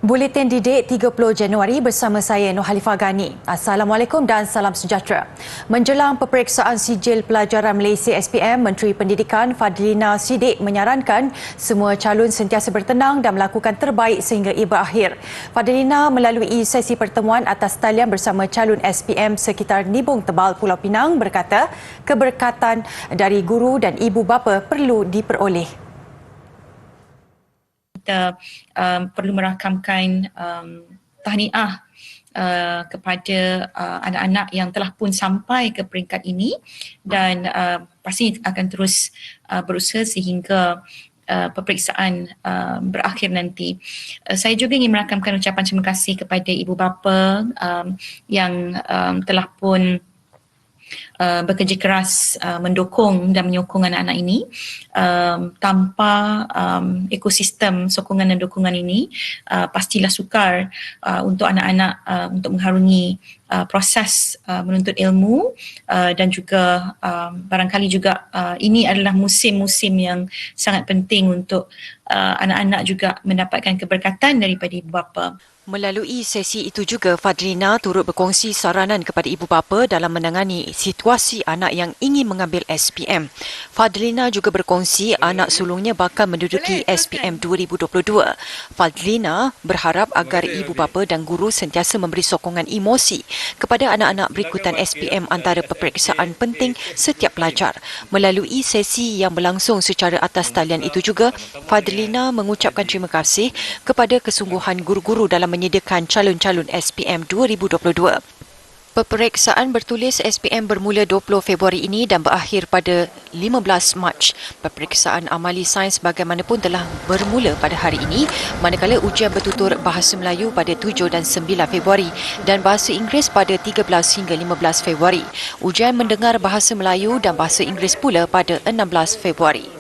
Buletin Didik 30 Januari bersama saya Nur Halifah Ghani. Assalamualaikum dan salam sejahtera. Menjelang peperiksaan sijil pelajaran Malaysia SPM, Menteri Pendidikan Fadlina Siddiq menyarankan semua calon sentiasa bertenang dan melakukan terbaik sehingga ia berakhir. Fadlina melalui sesi pertemuan atas talian bersama calon SPM sekitar Nibong Tebal, Pulau Pinang berkata keberkatan dari guru dan ibu bapa perlu diperoleh. Kita perlu merakamkan tahniah kepada anak-anak yang telah pun sampai ke peringkat ini dan pasti akan terus berusaha sehingga peperiksaan berakhir nanti. Saya juga ingin merakamkan ucapan terima kasih kepada ibu bapa yang telah pun bekerja keras mendukung dan menyokong anak-anak ini. Tanpa ekosistem sokongan dan dukungan ini, pastilah sukar untuk anak-anak untuk mengharungi proses menuntut ilmu dan juga barangkali juga ini adalah musim-musim yang sangat penting untuk anak-anak juga mendapatkan keberkatan daripada ibu bapa. Melalui sesi itu juga, Fadlina turut berkongsi saranan kepada ibu bapa dalam menangani situasi anak yang ingin mengambil SPM. Fadlina juga berkongsi anak sulungnya bakal menduduki SPM 2022. Fadlina berharap agar ibu bapa dan guru sentiasa memberi sokongan emosi kepada anak-anak berikutan SPM antara peperiksaan penting setiap pelajar. Melalui sesi yang berlangsung secara atas talian itu juga, Fadlina mengucapkan terima kasih kepada kesungguhan guru-guru dalam menyediakan calon-calon SPM 2022. Peperiksaan bertulis SPM bermula 20 Februari ini dan berakhir pada 15 Mac. Peperiksaan amali sains bagaimanapun telah bermula pada hari ini, manakala ujian bertutur Bahasa Melayu pada 7 dan 9 Februari dan Bahasa Inggeris pada 13 hingga 15 Februari. Ujian mendengar Bahasa Melayu dan Bahasa Inggeris pula pada 16 Februari.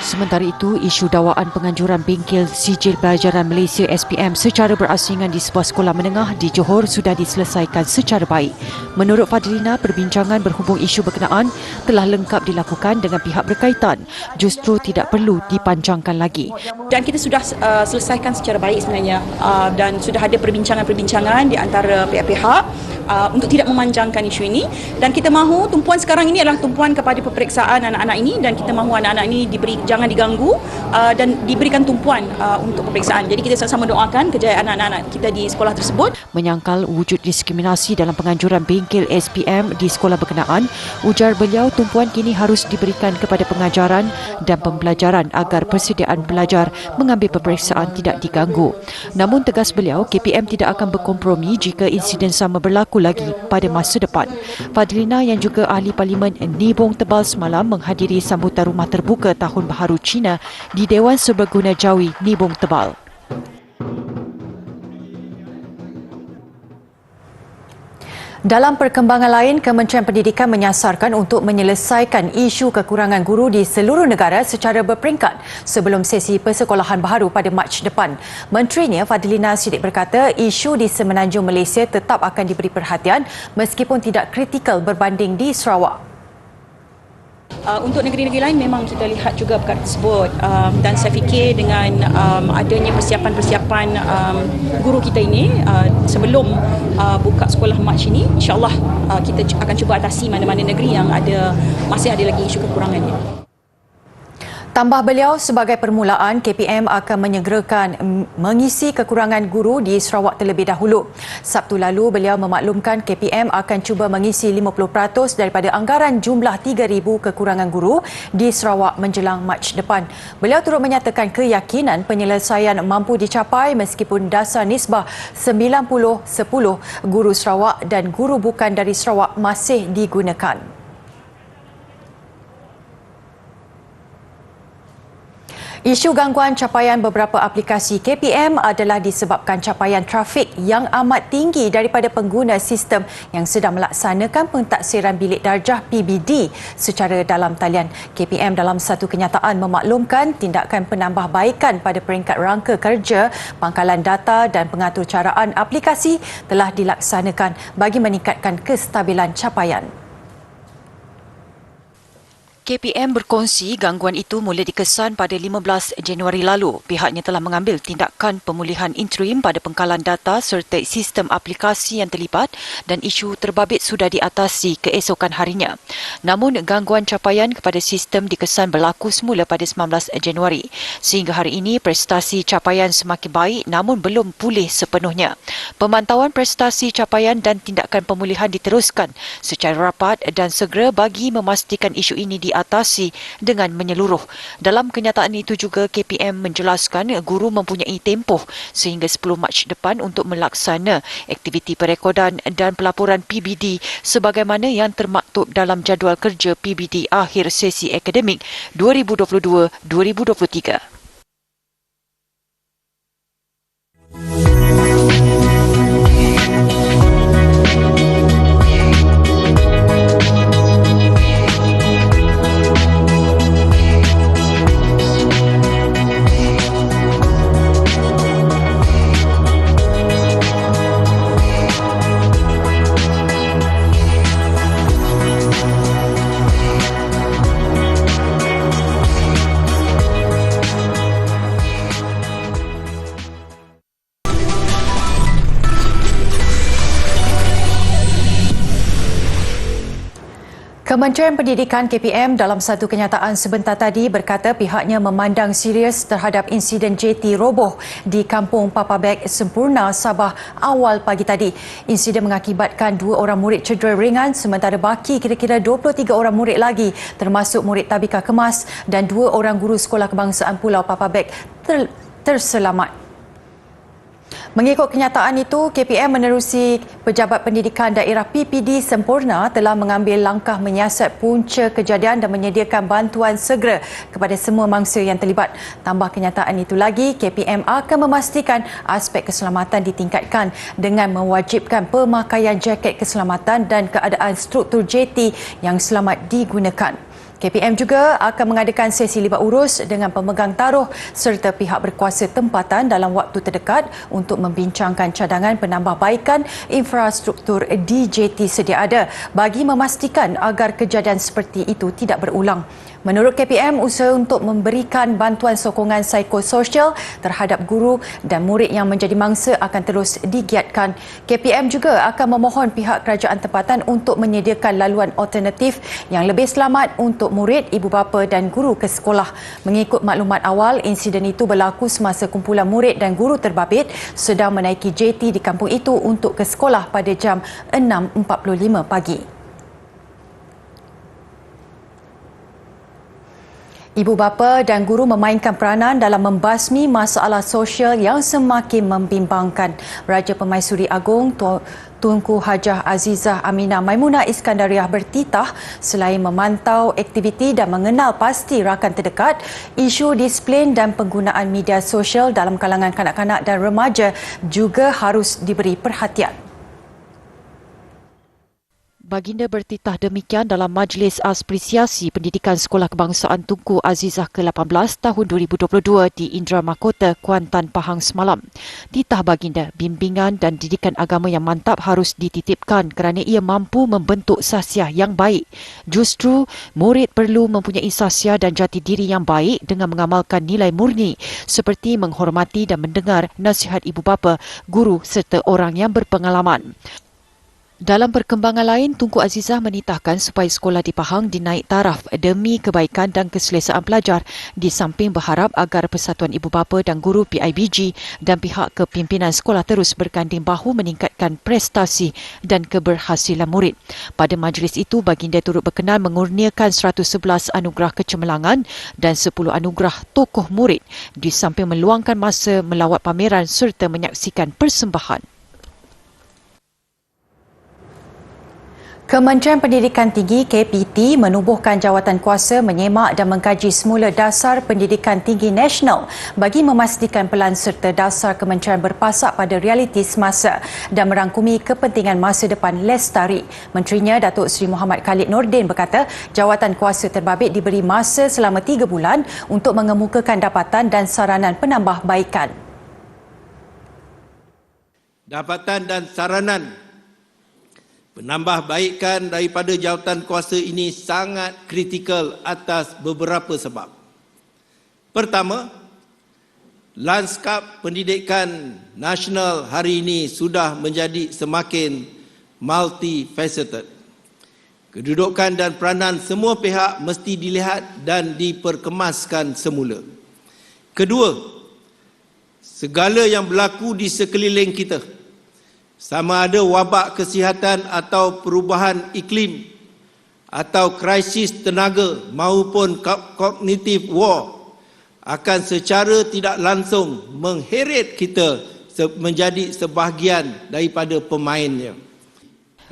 Sementara itu, isu dakwaan penganjuran bengkel sijil pelajaran Malaysia SPM secara berasingan di sebuah sekolah menengah di Johor sudah diselesaikan secara baik. Menurut Fadlina, perbincangan berhubung isu berkenaan telah lengkap dilakukan dengan pihak berkaitan, justru tidak perlu dipanjangkan lagi. Dan kita sudah selesaikan secara baik sebenarnya dan sudah ada perbincangan-perbincangan di antara pihak-pihak untuk tidak memanjangkan isu ini, dan kita mahu tumpuan sekarang ini adalah tumpuan kepada peperiksaan anak-anak ini, dan kita mahu anak-anak ini jangan diganggu dan diberikan tumpuan untuk peperiksaan. Jadi kita sama-sama doakan kejayaan anak-anak kita di sekolah tersebut. Menyangkal wujud diskriminasi dalam penganjuran bengkel SPM di sekolah berkenaan, ujar beliau tumpuan kini harus diberikan kepada pengajaran dan pembelajaran agar persediaan pelajar mengambil peperiksaan tidak diganggu. Namun tegas beliau, KPM tidak akan berkompromi jika insiden sama berlaku lagi pada masa depan. Fadlina yang juga ahli Parlimen Nibong Tebal semalam menghadiri sambutan rumah terbuka Tahun Baharu Cina di Dewan Serbaguna Jawi Nibong Tebal. Dalam perkembangan lain, Kementerian Pendidikan menyasarkan untuk menyelesaikan isu kekurangan guru di seluruh negara secara berperingkat sebelum sesi persekolahan baharu pada Mac depan. Menterinya Fadlina Siddiq berkata isu di semenanjung Malaysia tetap akan diberi perhatian meskipun tidak kritikal berbanding di Sarawak. Untuk negeri-negeri lain memang kita lihat juga perkara tersebut, dan saya fikir dengan adanya persiapan-persiapan guru kita ini sebelum buka sekolah Mac ini, insyaAllah kita akan cuba atasi mana-mana negeri yang masih ada lagi isu kekurangannya. Tambah beliau, sebagai permulaan, KPM akan menyegerakan mengisi kekurangan guru di Sarawak terlebih dahulu. Sabtu lalu, beliau memaklumkan KPM akan cuba mengisi 50% daripada anggaran jumlah 3,000 kekurangan guru di Sarawak menjelang Mac depan. Beliau turut menyatakan keyakinan penyelesaian mampu dicapai meskipun dasar nisbah 90-10 guru Sarawak dan guru bukan dari Sarawak masih digunakan. Isu gangguan capaian beberapa aplikasi KPM adalah disebabkan capaian trafik yang amat tinggi daripada pengguna sistem yang sedang melaksanakan pentaksiran bilik darjah PBD secara dalam talian. KPM dalam satu kenyataan memaklumkan tindakan penambahbaikan pada peringkat rangka kerja, pangkalan data dan pengaturcaraan aplikasi telah dilaksanakan bagi meningkatkan kestabilan capaian. KPM berkongsi gangguan itu mula dikesan pada 15 Januari lalu. Pihaknya telah mengambil tindakan pemulihan interim pada pengkalan data serta sistem aplikasi yang terlibat dan isu terbabit sudah diatasi keesokan harinya. Namun, gangguan capaian kepada sistem dikesan berlaku semula pada 19 Januari. Sehingga hari ini, prestasi capaian semakin baik namun belum pulih sepenuhnya. Pemantauan prestasi capaian dan tindakan pemulihan diteruskan secara rapat dan segera bagi memastikan isu ini diatasi dengan menyeluruh. Dalam kenyataan itu juga, KPM menjelaskan guru mempunyai tempoh sehingga 10 Mac depan untuk melaksana aktiviti perekodan dan pelaporan PBD sebagaimana yang termaktub dalam jadual kerja PBD akhir sesi akademik 2022-2023. Kementerian Pendidikan KPM dalam satu kenyataan sebentar tadi berkata pihaknya memandang serius terhadap insiden JT roboh di Kampung Papa Beg Sempurna, Sabah awal pagi tadi. Insiden mengakibatkan 2 orang murid cedera ringan sementara baki kira-kira 23 orang murid lagi termasuk murid tabika kemas dan 2 orang guru sekolah kebangsaan Pulau Papa Beg terselamat. Mengikut kenyataan itu, KPM menerusi Pejabat Pendidikan Daerah PPD Sempurna telah mengambil langkah menyiasat punca kejadian dan menyediakan bantuan segera kepada semua mangsa yang terlibat. Tambah kenyataan itu lagi, KPM akan memastikan aspek keselamatan ditingkatkan dengan mewajibkan pemakaian jaket keselamatan dan keadaan struktur JT yang selamat digunakan. KPM juga akan mengadakan sesi libat urus dengan pemegang taruh serta pihak berkuasa tempatan dalam waktu terdekat untuk membincangkan cadangan penambahbaikan infrastruktur di JT sedia ada bagi memastikan agar kejadian seperti itu tidak berulang. Menurut KPM, usaha untuk memberikan bantuan sokongan psikososial terhadap guru dan murid yang menjadi mangsa akan terus digiatkan. KPM juga akan memohon pihak kerajaan tempatan untuk menyediakan laluan alternatif yang lebih selamat untuk murid, ibu bapa dan guru ke sekolah. Mengikut maklumat awal, insiden itu berlaku semasa kumpulan murid dan guru terbabit sedang menaiki JT di kampung itu untuk ke sekolah pada jam 6.45 pagi. Ibu bapa dan guru memainkan peranan dalam membasmi masalah sosial yang semakin membimbangkan. Raja Pemaisuri Agong Tunku Hajah Azizah Aminah Maimunah Iskandariah bertitah selain memantau aktiviti dan mengenal pasti rakan terdekat, isu disiplin dan penggunaan media sosial dalam kalangan kanak-kanak dan remaja juga harus diberi perhatian. Baginda bertitah demikian dalam Majlis Apresiasi Pendidikan Sekolah Kebangsaan Tunku Azizah ke-18 tahun 2022 di Indra Mahkota, Kuantan, Pahang semalam. Titah Baginda, bimbingan dan didikan agama yang mantap harus dititipkan kerana ia mampu membentuk sasiah yang baik. Justru, murid perlu mempunyai sasiah dan jati diri yang baik dengan mengamalkan nilai murni seperti menghormati dan mendengar nasihat ibu bapa, guru serta orang yang berpengalaman. Dalam perkembangan lain, Tunku Azizah menitahkan supaya sekolah di Pahang dinaik taraf demi kebaikan dan keselesaan pelajar di samping berharap agar Persatuan Ibu Bapa dan Guru PIBG dan pihak kepimpinan sekolah terus berganding bahu meningkatkan prestasi dan keberhasilan murid. Pada majlis itu, Baginda turut berkenan mengurniakan 111 anugerah kecemerlangan dan 10 anugerah tokoh murid di samping meluangkan masa melawat pameran serta menyaksikan persembahan. Kementerian Pendidikan Tinggi KPT menubuhkan jawatankuasa menyemak dan mengkaji semula dasar pendidikan tinggi nasional bagi memastikan pelan serta dasar kementerian berpasak pada realiti semasa dan merangkumi kepentingan masa depan lestari. Menterinya Datuk Seri Muhammad Khalid Nordin berkata jawatankuasa terbabit diberi masa selama 3 bulan untuk mengemukakan dapatan dan saranan penambahbaikan. Dapatan dan saranan Penambahbaikan daripada jawatan kuasa ini sangat kritikal atas beberapa sebab. Pertama, lanskap pendidikan nasional hari ini sudah menjadi semakin multifaceted. Kedudukan dan peranan semua pihak mesti dilihat dan diperkemaskan semula. Kedua, segala yang berlaku di sekeliling kita, sama ada wabak kesihatan atau perubahan iklim atau krisis tenaga maupun cognitive war, akan secara tidak langsung mengheret kita menjadi sebahagian daripada pemainnya.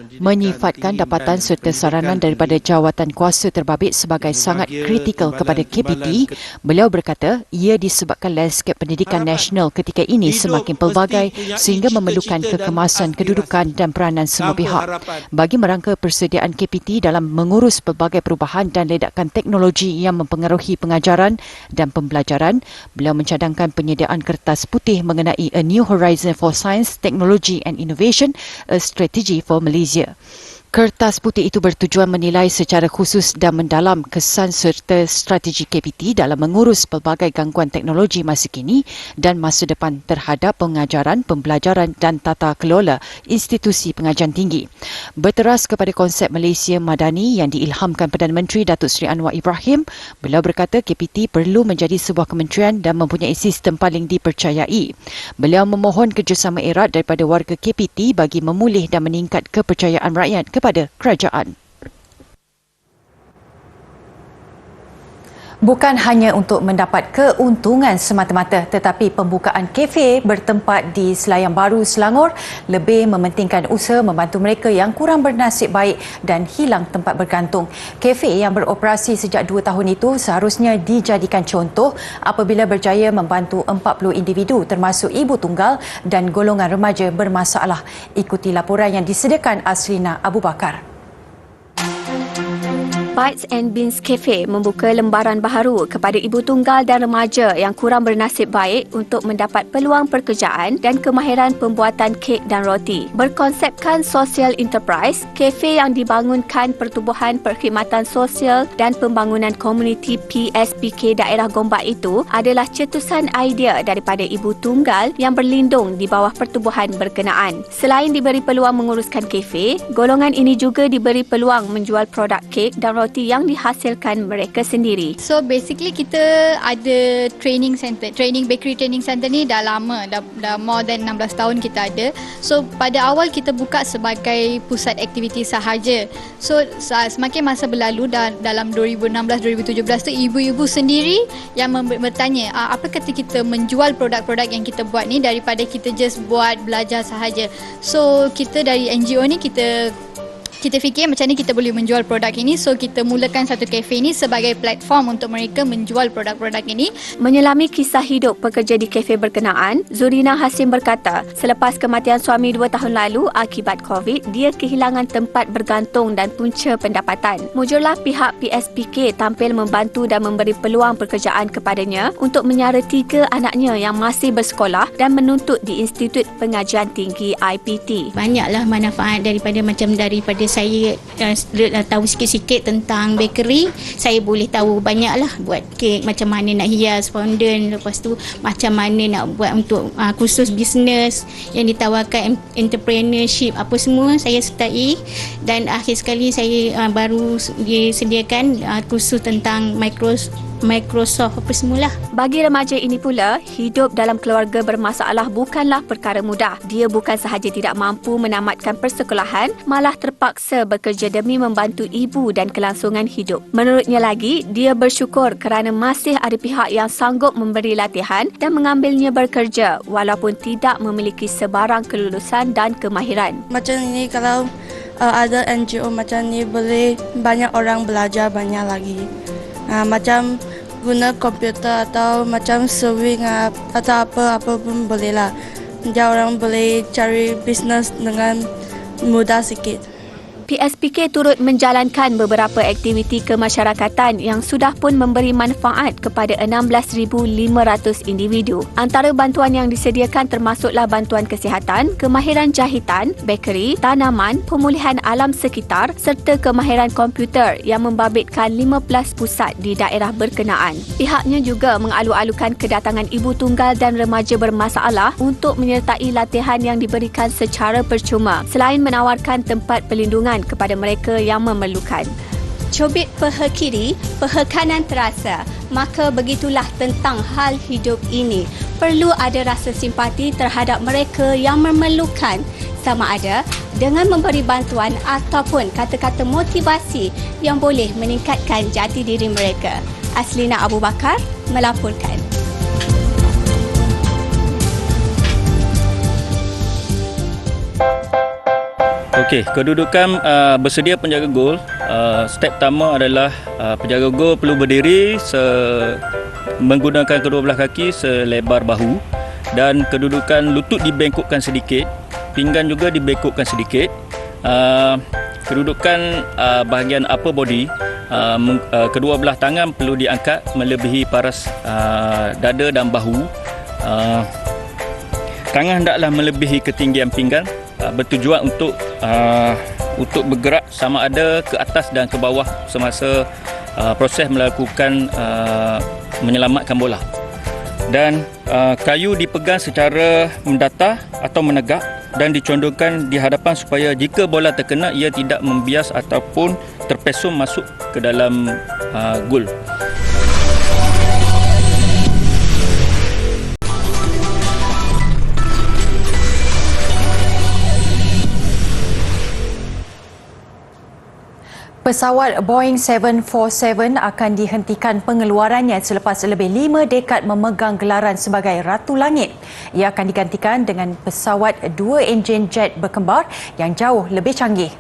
Menyifatkan dapatan serta saranan daripada jawatan kuasa terbabit sebagai sangat kritikal kepada KPT, beliau berkata ia disebabkan lanskap pendidikan nasional ketika ini semakin pelbagai sehingga memerlukan kekemasan kedudukan dan peranan semua pihak. Bagi merangka persediaan KPT dalam mengurus pelbagai perubahan dan ledakan teknologi yang mempengaruhi pengajaran dan pembelajaran, beliau mencadangkan penyediaan kertas putih mengenai A New Horizon for Science, Technology and Innovation, a Strategy for Malaysia. Kertas putih itu bertujuan menilai secara khusus dan mendalam kesan serta strategi KPT dalam mengurus pelbagai gangguan teknologi masa kini dan masa depan terhadap pengajaran, pembelajaran dan tata kelola institusi pengajian tinggi. Berteras kepada konsep Malaysia Madani yang diilhamkan Perdana Menteri Datuk Seri Anwar Ibrahim, beliau berkata KPT perlu menjadi sebuah kementerian dan mempunyai sistem paling dipercayai. Beliau memohon kerjasama erat daripada warga KPT bagi memulih dan meningkat kepercayaan rakyat kepada kerajaan. Bukan hanya untuk mendapat keuntungan semata-mata, tetapi pembukaan kafe bertempat di Selayang Baru, Selangor lebih mementingkan usaha membantu mereka yang kurang bernasib baik dan hilang tempat bergantung. Kafe yang beroperasi sejak 2 tahun itu seharusnya dijadikan contoh apabila berjaya membantu 40 individu termasuk ibu tunggal dan golongan remaja bermasalah. Ikuti laporan yang disediakan Asrina Abu Bakar. Bites and Beans Cafe membuka lembaran baharu kepada ibu tunggal dan remaja yang kurang bernasib baik untuk mendapat peluang pekerjaan dan kemahiran pembuatan kek dan roti. Berkonsepkan social enterprise, kafe yang dibangunkan Pertubuhan Perkhidmatan Sosial dan Pembangunan Komuniti PSPK Daerah Gombak itu adalah cetusan idea daripada ibu tunggal yang berlindung di bawah pertubuhan berkenaan. Selain diberi peluang menguruskan kafe, golongan ini juga diberi peluang menjual produk kek dan roti yang dihasilkan mereka sendiri. So basically kita ada training bakery training center ni dah lama, dah more than 16 tahun kita ada. So pada awal kita buka sebagai pusat aktiviti sahaja. So semakin masa berlalu dalam 2016-2017 tu ibu-ibu sendiri yang bertanya apa kata kita menjual produk-produk yang kita buat ni daripada kita just buat belajar sahaja. So kita dari NGO ni kita fikir macam ni kita boleh menjual produk ini. So kita mulakan satu kafe ini sebagai platform untuk mereka menjual produk-produk ini. Menyelami kisah hidup pekerja di kafe berkenaan, Zurina Hasim berkata, selepas kematian suami 2 tahun lalu akibat COVID, dia kehilangan tempat bergantung dan punca pendapatan. Mujurlah pihak PSPK tampil membantu dan memberi peluang pekerjaan kepadanya untuk menyara 3 anaknya yang masih bersekolah dan menuntut di Institut Pengajian Tinggi IPT. Banyaklah manfaat daripada saya tahu sikit-sikit tentang bakery. Saya boleh tahu banyaklah buat kek, macam mana nak hias fondant, lepas tu macam mana nak buat untuk kursus bisnes yang ditawarkan entrepreneurship apa semua saya sertai. Dan akhir sekali saya baru disediakan kursus tentang Microsoft apa semualah. Bagi remaja ini pula, hidup dalam keluarga bermasalah bukanlah perkara mudah. Dia bukan sahaja tidak mampu menamatkan persekolahan, malah terpaksa bekerja demi membantu ibu dan kelangsungan hidup. Menurutnya lagi, dia bersyukur kerana masih ada pihak yang sanggup memberi latihan dan mengambilnya bekerja walaupun tidak memiliki sebarang kelulusan dan kemahiran. Macam ini kalau ada NGO macam ni boleh banyak orang belajar banyak lagi. Macam guna komputer atau macam sewing atau apa pun boleh lah. Jadi orang boleh cari bisnes dengan mudah sikit. PSPK turut menjalankan beberapa aktiviti kemasyarakatan yang sudah pun memberi manfaat kepada 16,500 individu. Antara bantuan yang disediakan termasuklah bantuan kesihatan, kemahiran jahitan, bekeri, tanaman, pemulihan alam sekitar serta kemahiran komputer yang membabitkan 15 pusat di daerah berkenaan. Pihaknya juga mengalu-alukan kedatangan ibu tunggal dan remaja bermasalah untuk menyertai latihan yang diberikan secara percuma selain menawarkan tempat perlindungan kepada mereka yang memerlukan. Cubit peha kiri, peha kanan terasa. Maka begitulah tentang hal hidup ini. Perlu ada rasa simpati terhadap mereka yang memerlukan, sama ada dengan memberi bantuan ataupun kata-kata motivasi yang boleh meningkatkan jati diri mereka. Aslina Abu Bakar melaporkan. Okey, kedudukan bersedia penjaga gol. Step pertama adalah penjaga gol perlu berdiri menggunakan kedua belah kaki selebar bahu dan kedudukan lutut dibengkokkan sedikit, pinggan juga dibengkokkan sedikit. Kedudukan bahagian upper body, kedua belah tangan perlu diangkat melebihi paras dada dan bahu. Tangan hendaklah melebihi ketinggian pinggan, bertujuan untuk bergerak sama ada ke atas dan ke bawah semasa proses melakukan menyelamatkan bola. Dan kayu dipegang secara mendatar atau menegak dan dicondongkan di hadapan supaya jika bola terkena ia tidak membias ataupun terpesong masuk ke dalam gol. Pesawat Boeing 747 akan dihentikan pengeluarannya selepas lebih 5 dekad memegang gelaran sebagai Ratu Langit. Ia akan digantikan dengan pesawat 2 enjin jet berkembar yang jauh lebih canggih.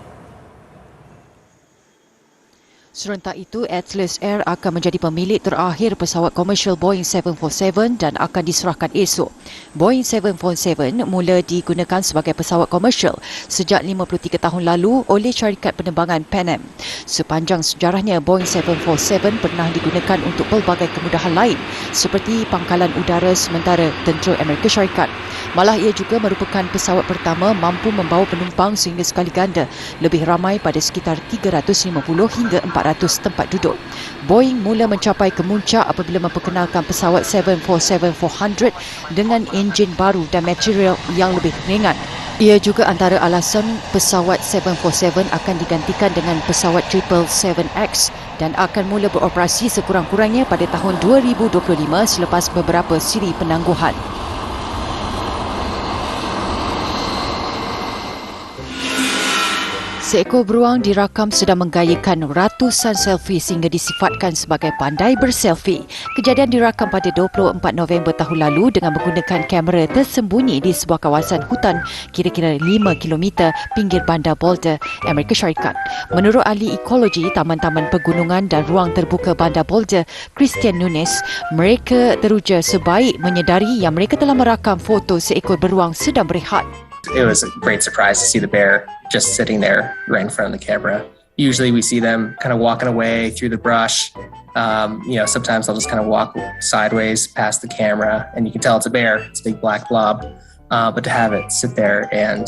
Serentak itu, Atlas Air akan menjadi pemilik terakhir pesawat komersial Boeing 747 dan akan diserahkan esok. Boeing 747 mula digunakan sebagai pesawat komersial sejak 53 tahun lalu oleh syarikat penerbangan Pan Am. Sepanjang sejarahnya, Boeing 747 pernah digunakan untuk pelbagai kemudahan lain seperti pangkalan udara sementara tentera Amerika Syarikat. Malah ia juga merupakan pesawat pertama mampu membawa penumpang sehingga sekali ganda lebih ramai pada sekitar 350 hingga 400 tempat duduk. Boeing mula mencapai kemuncak apabila memperkenalkan pesawat 747-400 dengan enjin baru dan material yang lebih ringan. Ia juga antara alasan pesawat 747 akan digantikan dengan pesawat 777X dan akan mula beroperasi sekurang-kurangnya pada tahun 2025 selepas beberapa siri penangguhan. Seekor beruang dirakam sedang menggayakan ratusan selfie sehingga disifatkan sebagai pandai berselfie. Kejadian dirakam pada 24 November tahun lalu dengan menggunakan kamera tersembunyi di sebuah kawasan hutan kira-kira 5 km pinggir bandar Boulder, Amerika Syarikat. Menurut ahli ekologi Taman-Taman Pegunungan dan Ruang Terbuka Bandar Boulder, Christian Nunes, mereka teruja sebaik menyedari yang mereka telah merakam foto seekor beruang sedang berehat. It was a great surprise to see the bear just sitting there right in front of the camera. Usually we see them kind of walking away through the brush. Sometimes they'll just kind of walk sideways past the camera and you can tell it's a bear. It's a big black blob. But to have it sit there and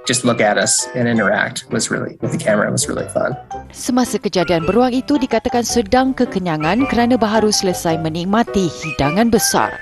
just look at us and interact with the camera was really fun. Semasa kejadian, beruang itu dikatakan sedang kekenyangan kerana baru selesai menikmati hidangan besar.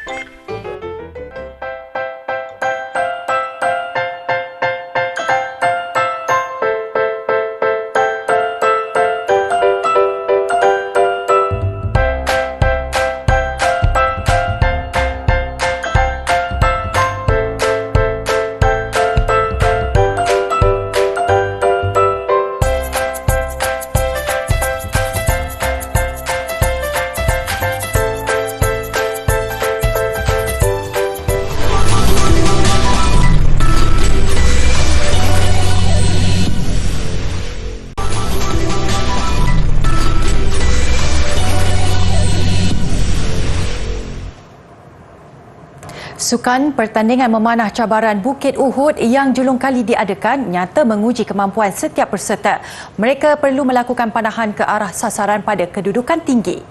Sukan pertandingan memanah cabaran Bukit Uhud yang julung kali diadakan nyata menguji kemampuan setiap peserta. Mereka perlu melakukan panahan ke arah sasaran pada kedudukan tinggi.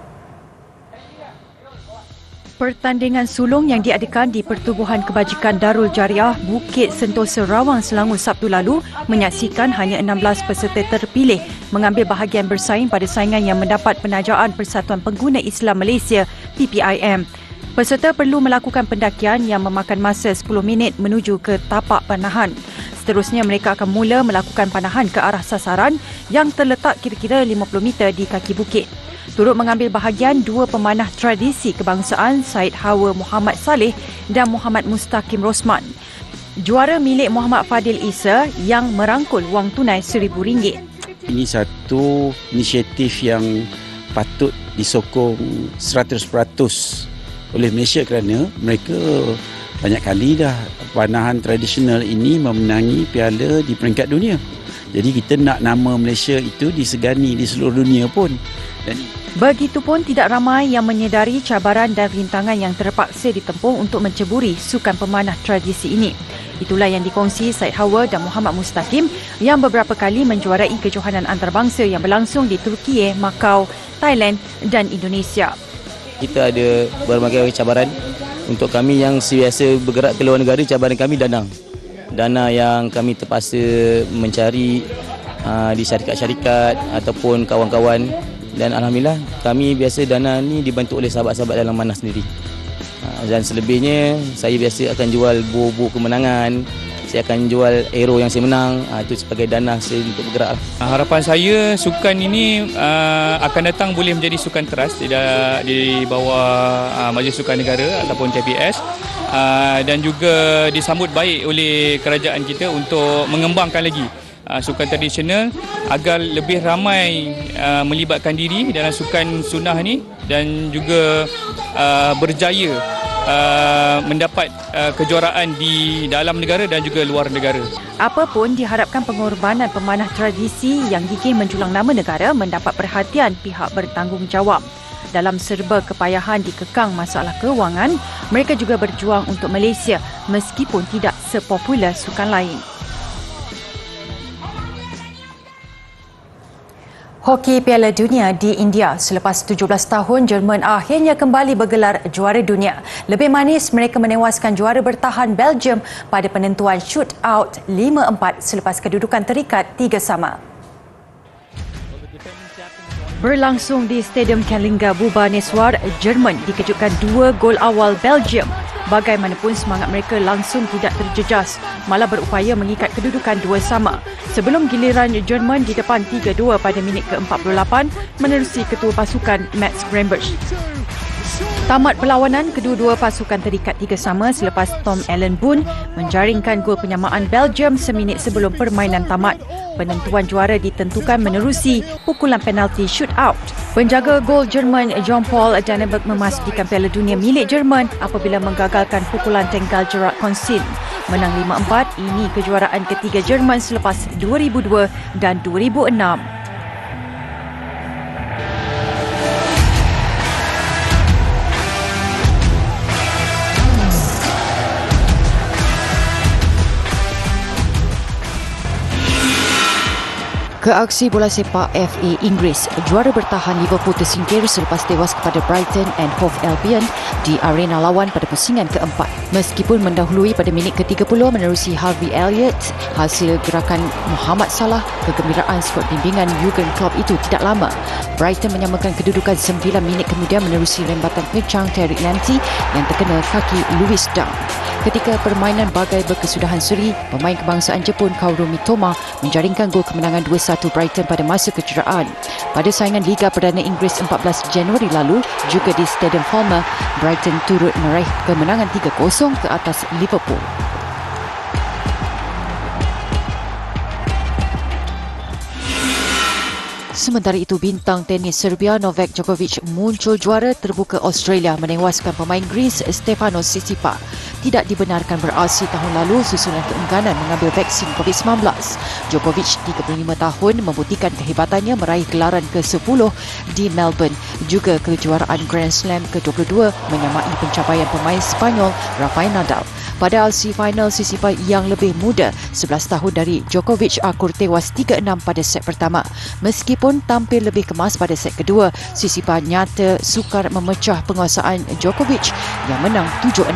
Pertandingan sulung yang diadakan di Pertubuhan Kebajikan Darul Jariah Bukit Sentosa Rawang Selangor Sabtu lalu menyaksikan hanya 16 peserta terpilih mengambil bahagian bersaing pada saingan yang mendapat penajaan Persatuan Pengguna Islam Malaysia PPIM. Peserta perlu melakukan pendakian yang memakan masa 10 minit menuju ke tapak panahan. Seterusnya mereka akan mula melakukan panahan ke arah sasaran yang terletak kira-kira 50 meter di kaki bukit. Turut mengambil bahagian dua pemanah tradisi kebangsaan Syed Hawa Muhammad Saleh dan Muhammad Mustaqim Rosman. Juara milik Muhammad Fadil Isa yang merangkul wang tunai RM1,000. Ini satu inisiatif yang patut disokong 100% oleh Malaysia kerana mereka banyak kali dah panahan tradisional ini memenangi piala di peringkat dunia. Jadi kita nak nama Malaysia itu disegani di seluruh dunia pun. Begitupun tidak ramai yang menyedari cabaran dan rintangan yang terpaksa ditempuh untuk menceburi sukan pemanah tradisi ini. Itulah yang dikongsi Syed Hawa dan Muhammad Mustaqim yang beberapa kali menjuarai kejohanan antarabangsa yang berlangsung di Turki, Macau, Thailand dan Indonesia. Kita ada berbagai cabaran. Untuk kami yang biasa bergerak ke luar negara, cabaran kami dana. Dana yang kami terpaksa mencari di syarikat-syarikat ataupun kawan-kawan. Dan Alhamdulillah kami biasa dana ni dibantu oleh sahabat-sahabat dalam manah sendiri. Dan selebihnya saya biasa akan jual buah-buah kemenangan. Saya akan jual arrow yang saya menang. Itu sebagai dana saya untuk bergerak. Harapan saya sukan ini akan datang boleh menjadi sukan teras di bawah Majlis Sukan Negara ataupun KPS dan juga disambut baik oleh kerajaan kita untuk mengembangkan lagi sukan tradisional agar lebih ramai melibatkan diri dalam sukan sunnah ni dan juga berjaya mendapat kejuaraan di dalam negara dan juga luar negara. Apapun diharapkan pengorbanan pemanah tradisi yang gigih menjulang nama negara mendapat perhatian pihak bertanggungjawab. Dalam serba kepayahan dikekang masalah kewangan, mereka juga berjuang untuk Malaysia meskipun tidak sepopular sukan lain. Hoki Piala Dunia di India selepas 17 tahun, Jerman akhirnya kembali bergelar juara dunia. Lebih manis, mereka menewaskan juara bertahan Belgium pada penentuan shootout 5-4 selepas kedudukan terikat 3-3. Berlangsung di Stadium Kalinga Bhubaneswar, Jerman dikejutkan 2 gol awal Belgium. Bagaimanapun semangat mereka langsung tidak terjejas, malah berupaya mengikat kedudukan 2-2 sebelum giliran Jerman di depan 3-2 pada minit ke-48 menerusi ketua pasukan Max Grambusch. Tamat perlawanan, kedua-dua pasukan terikat 3-3 selepas Tom Allen Boone menjaringkan gol penyamaan Belgium seminit sebelum permainan tamat. Penentuan juara ditentukan menerusi pukulan penalti shootout. Penjaga gol Jerman Jean-Paul Danneberg memastikan Piala Dunia milik Jerman apabila menggagalkan pukulan tenggal Gerard Consil. Menang 5-4, ini kejuaraan ketiga Jerman selepas 2002 dan 2006. Keaksi bola sepak FA Inggeris, juara bertahan Liverpool tersingkir selepas tewas kepada Brighton and Hove Albion di arena lawan pada pusingan keempat. Meskipun mendahului pada minit ke-30 menerusi Harvey Elliott, hasil gerakan Mohamed Salah, kegembiraan skuad bimbingan Jurgen Klopp itu tidak lama. Brighton menyamakan kedudukan 9 minit kemudian menerusi lembatan kencang Tariq Lamptey yang terkena kaki Lewis Dunk. Ketika permainan bagai berkesudahan suri, pemain kebangsaan Jepun Kaoru Mitoma menjaringkan gol kemenangan 2-1 Brighton pada masa kecederaan. Pada saingan Liga Perdana Inggeris 14 Januari lalu, juga di Stadium Falmer, Brighton turut meraih kemenangan 3-0 ke atas Liverpool. Sementara itu, bintang tenis Serbia Novak Djokovic muncul juara terbuka Australia menewaskan pemain Greece Stefanos Tsitsipas. tidak dibenarkan beraksi tahun lalu susulan keengganan mengambil vaksin COVID-19. Djokovic, 35 tahun, membuktikan kehebatannya meraih gelaran ke-10 di Melbourne. Juga kejuaraan Grand Slam ke-22 menyamai pencapaian pemain Spanyol Rafael Nadal. Pada LC Final, Tsitsipas yang lebih muda, 11 tahun dari Djokovic, akur tewas 3-6 pada set pertama. Meskipun tampil lebih kemas pada set kedua, Tsitsipas nyata sukar memecah penguasaan Djokovic yang menang 7-6.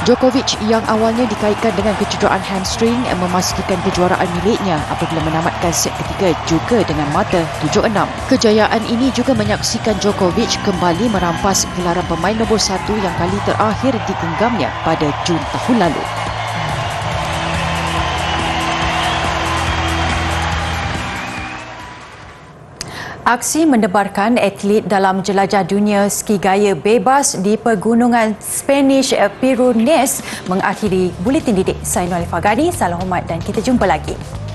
Djokovic yang awalnya dikaitkan dengan kecederaan hamstring memastikan kejuaraan miliknya apabila menamatkan set ketiga juga dengan mata 7-6. Kejayaan ini juga menyaksikan Djokovic kembali merampas gelaran pemain nombor 1 yang kali terakhir digenggamnya pada Jun tahun lalu. Aksi mendebarkan atlet dalam jelajah dunia ski gaya bebas di pegunungan Spanish Pyrenees mengakhiri Buletin Didik. Saya Noel Fagani, salam hormat dan kita jumpa lagi.